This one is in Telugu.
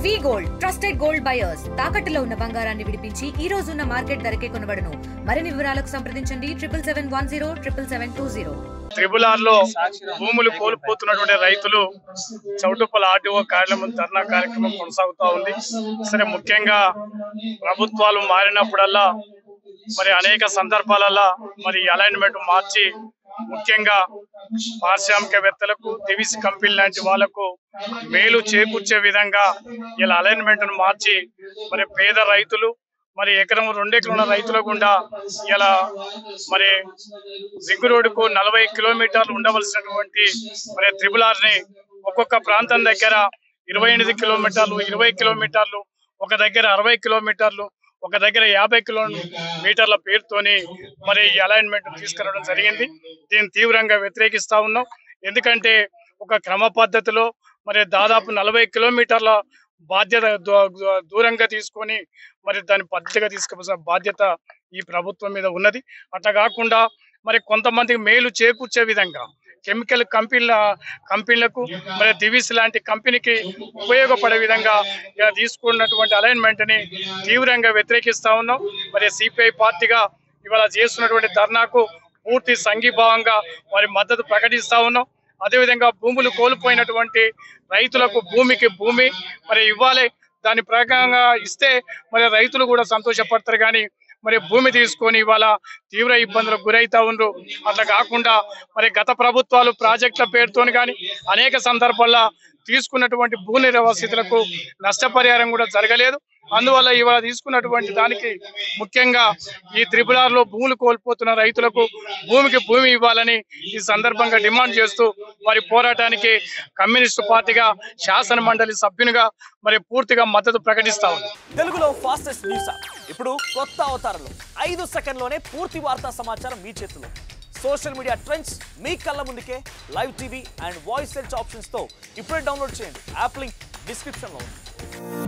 వి గోల్డ్ ట్రస్టెడ్ గోల్డ్ బయర్స్ తాకట్టులో ఉన్న బంగారాన్ని విడిపించి ఈ రోజు ఉన్న మార్కెట్ ధరకే కొనబడును. మరిన్ని వివరాలకు సంప్రదించండి 7710 త్రిబుల్ లో భూములు కోల్పోతున్నటువంటి రైతులు చౌటుప్పల ఆర్టీఓ కార్యాలయం ధర్నా కార్యక్రమం కొనసాగుతూ ఉంది. సరే, ముఖ్యంగా ప్రభుత్వాలు మారినప్పుడల్లా మరి అనేక సందర్భాలలో మరి అలైన్మెంట్ మార్చి ముఖ్యంగా పారిశ్రామికవేత్తలకు దివిసి కంపెనీ లాంటి వాళ్లకు మేలు చేకూర్చే విధంగా ఇలా అలైన్మెంట్ మార్చి మరి పేద రైతులు మరి ఎకరం 2 ఎకరాల రైతుల గుండా ఇలా మరి రింగ్ రోడ్డుకు 40 కిలోమీటర్లు ఉండవలసినటువంటి మరి త్రిబుల్ ని ఒక్కొక్క ప్రాంతం దగ్గర 28 కిలోమీటర్లు, 20 కిలోమీటర్లు, ఒక దగ్గర 60 కిలోమీటర్లు, ఒక దగ్గర 50 కిలోమీటర్ల పేరుతోని మరి ఈ అలైన్మెంట్ తీసుకురావడం జరిగింది. దీన్ని తీవ్రంగా వ్యతిరేకిస్తా ఉన్నాం. ఎందుకంటే ఒక క్రమ పద్ధతిలో మరి దాదాపు 40 కిలోమీటర్ల బాధ్యత దూరంగా తీసుకొని మరి దాని పద్ధతిగా తీసుకుపోసిన బాధ్యత ఈ ప్రభుత్వం మీద ఉన్నది. అట్లా కాకుండా మరి కొంతమందికి మేలు చేకూర్చే విధంగా కెమికల్ కంపెనీలకు మరి దివిస్ లాంటి కంపెనీకి ఉపయోగపడే విధంగా ఇలా తీసుకున్నటువంటి అలైన్మెంట్ ని తీవ్రంగా వ్యతిరేకిస్తా ఉన్నాం. మరి సిపిఐ పార్టీగా ఇవాళ చేస్తున్నటువంటి ధర్నాకు పూర్తి సంఘీభావంగా మరి మద్దతు ప్రకటిస్తా ఉన్నాం. అదేవిధంగా భూములు కోల్పోయినటువంటి రైతులకు భూమికి భూమి మరి ఇవ్వాలి. దాని ప్రకారంగా ఇస్తే మరి రైతులు కూడా సంతోషపడతారు. కానీ మరి భూమి తీసుకొని ఇవాళ తీవ్ర ఇబ్బందులకు గురైతా ఉన్నారు. అట్లా కాకుండా మరి గత ప్రభుత్వాలు ప్రాజెక్టుల పేరుతోని కానీ అనేక సందర్భాల్లో తీసుకున్నటువంటి భూ నిర్వాసితులకు నష్టపరిహారం కూడా జరగలేదు. అందువల్ల ఇవాళ తీసుకున్నటువంటి దానికి ముఖ్యంగా ఈ త్రిబుల్ లో భూములు కోల్పోతున్న రైతులకు భూమికి భూమి ఇవ్వాలని ఈ సందర్భంగా డిమాండ్ చేస్తూ వారి పోరాటానికి కమ్యూనిస్టు పార్టీగా శాసన మండలి సభ్యునిగా మరి పూర్తిగా మద్దతు ప్రకటిస్తా ఉంది. తెలుగులో ఫాస్టెస్ట్ న్యూస్ ఇప్పుడు కొత్త అవతారంలో 5 సెకండ్లోనే పూర్తి వార్తా సమాచారం మీ చేతిలో. సోషల్ మీడియా ట్రెండ్స్ మీ కళ్ళ ముందుకే live TV and voice search options తో ఇప్పుడే డౌన్లోడ్ చేయండి. యాప్ లింక్ డిస్క్రిప్షన్ లో ఉంది.